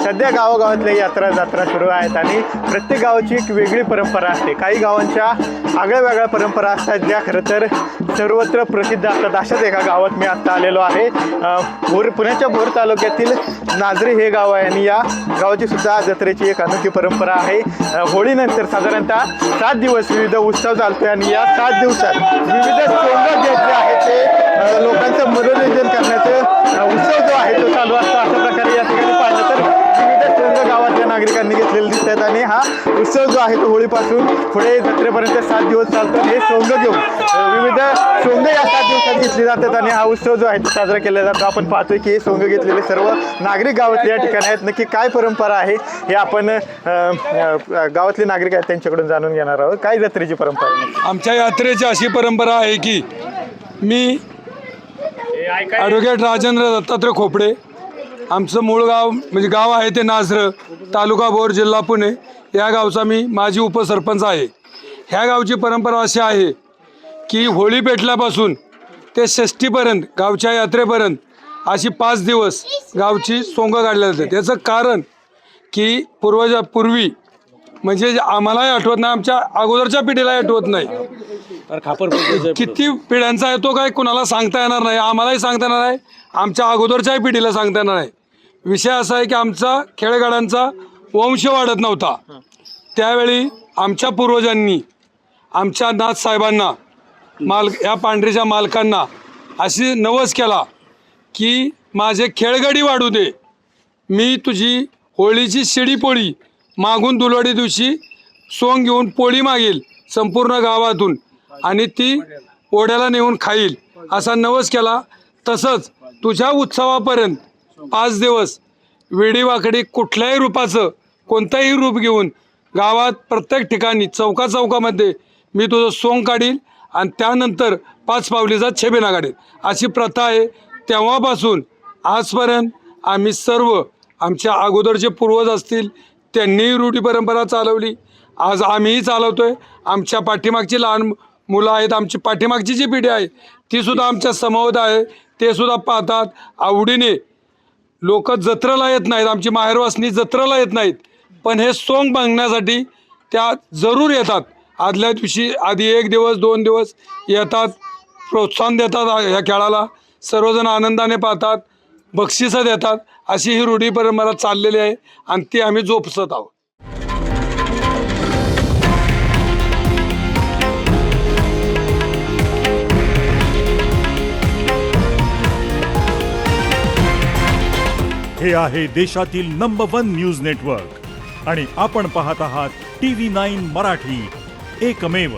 सध्या गावागावातल्या यात्रा जत्रा सुरू आहेत आणि प्रत्येक गावाची एक वेगळी परंपरा असते। काही गावांच्या आगळ्या वेगळ्या परंपरा असतात ज्या खरं तर सर्वत्र प्रसिद्ध असतात। अशाच एका गावात मी आत्ता आलेलो आहे। पुण्याच्या भोर तालुक्यातील नाझरे हे गाव आहे आणि या गावाची सुद्धा जत्रेची एक अनोखी परंपरा आहे। होळीनंतर साधारणतः 7 दिवस विविध उत्सव चालतोय आणि या 7 दिवसात विविध सोंग जे आहेत ते लोकांचं मनोरंजन करण्याचं उत्सव जो आहे तो चालू असतो। अशा प्रकारे या ठिकाणी पाहिलं तर विविध सोंग गावातल्या नागरिकांनी घेतलेले दिसत आहेत आणि हा उत्सव जो आहे तो होळीपासून पुढे जत्रेपर्यंत 7 दिवस चालतो। हे सोंग घेऊन विविध सोंग या 7 दिवसात घेतली जातात आणि हा उत्सव जो आहे तो साजरा केला जातो। आपण पाहतोय की हे सोंग घेतलेले सर्व नागरिक गावातल्या या ठिकाणी आहेत। नक्की काय परंपरा आहे हे आपण गावातले नागरिक आहेत त्यांच्याकडून जाणून घेणार आहोत। काय जत्रेची परंपरा आहे? आमच्या यात्रेची अशी परंपरा आहे की मी ॲडव्होकेट राजेंद्र दत्तात्रय खोपडे, आमचं मूळ गाव म्हणजे गाव आहे ते नाझरं, तालुका भोर, जिल्हा पुणे या गावचा मी माजी उपसरपंच आहे। ह्या गावची परंपरा अशी आहे की होळी पेटल्यापासून ते षष्टीपर्यंत गावच्या यात्रेपर्यंत अशी 5 दिवस गावची सोंग काढल्या जाते। त्याचं कारण की पूर्वी म्हणजे आम्हालाही आठवत नाही, आमच्या अगोदरच्या पिढीलाही आठवत नाही, किती पिढ्यांचा आहे तो काय कुणाला सांगता येणार नाही, आम्हालाही सांगता येणार नाही, आमच्या अगोदरच्याही पिढीला सांगता येणार नाही। विषय असा आहे की आमचा खेळगड्यांचा वंश वाढत नव्हता। त्यावेळी आमच्या पूर्वजांनी आमच्या नाथसाहेबांना या पांढरीच्या मालकांना अशी नवस केला की माझे खेळगडी वाढू दे, मी तुझी होळीची शिडीपोळी मागून दुलवडी दिवशी सोंग घेऊन पोळी मागेल संपूर्ण गावातून आणि ती ओढ्याला नेऊन खाईल असा नवस केला। तसंच तुझ्या उत्सवापर्यंत 5 दिवस वेडी वाकडी कुठल्याही रूपाचं कोणतंही रूप घेऊन गावात प्रत्येक ठिकाणी चौकामध्ये मी तुझं सोंग काढील आणि त्यानंतर 5 पावलीचा छेबेना काढेल अशी प्रथा आहे। तेव्हापासून आजपर्यंत आम्ही सर्व आमच्या अगोदरचे पूर्वज असतील त्यांनीही रूढी परंपरा चालवली, आज आम्हीही चालवतोय। आमच्या पाठीमागची लहान मुलं आहेत, आमची पाठीमागची जी पिढी आहे ती सुद्धा आमच्या समवेत आहे, ते सुद्धा पाहतात आवडीने। लोक जत्रेला येत नाहीत, आमची माहेरवासनी जत्रेला येत नाहीत, पण हे सोंग बघण्यासाठी त्या जरूर येतात। आदल्या दिवशी आधी 1 दिवस 2 दिवस येतात, प्रोत्साहन देतात ह्या खेळाला, सर्वजण आनंदाने पाहतात, बक्षिसं देतात। अशी ही रूढी परंपरा चाललेली आहे आणि ती आम्ही जोपासत आहोत। हे आहे देशातील नंबर 1 न्यूज नेटवर्क आणि आपण पाहत आहात TV9 मराठी, एकमेव।